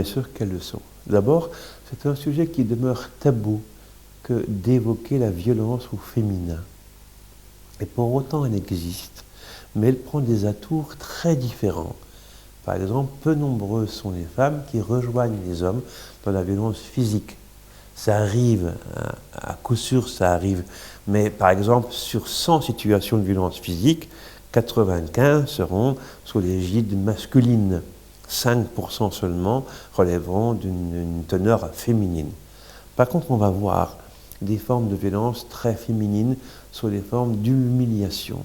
bien sûr qu'elles le sont. D'abord, c'est un sujet qui demeure tabou que d'évoquer la violence au féminin. Et pour autant, elle existe, mais elle prend des atours très différents. Par exemple, peu nombreuses sont les femmes qui rejoignent les hommes dans la violence physique. Ça arrive, à coup sûr ça arrive, mais par exemple, sur 100 situations de violence physique, 95 seront sous l'égide masculine. 5% seulement relèveront d'une teneur féminine. Par contre, on va voir des formes de violence très féminines sous les formes d'humiliation,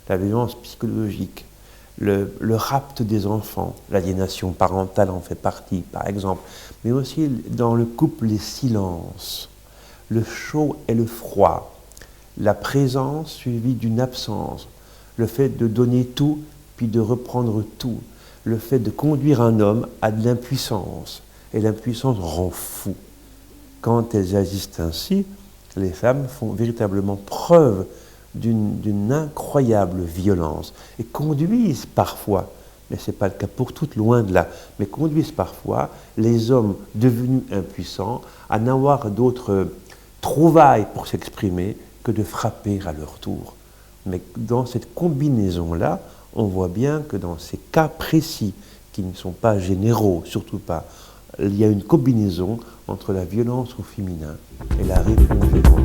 la violence psychologique, le rapt des enfants, l'aliénation parentale en fait partie, par exemple, mais aussi dans le couple les silences, le chaud et le froid, la présence suivie d'une absence, le fait de donner tout puis de reprendre tout, le fait de conduire un homme à de l'impuissance, et l'impuissance rend fou. Quand elles agissent ainsi, les femmes font véritablement preuve d'une incroyable violence et conduisent parfois, mais ce n'est pas le cas pour toutes, loin de là, mais conduisent parfois les hommes devenus impuissants à n'avoir d'autres trouvailles pour s'exprimer que de frapper à leur tour. Mais dans cette combinaison-là, on voit bien que dans ces cas précis, qui ne sont pas généraux, surtout pas, il y a une combinaison entre la violence au féminin et la réponse violente.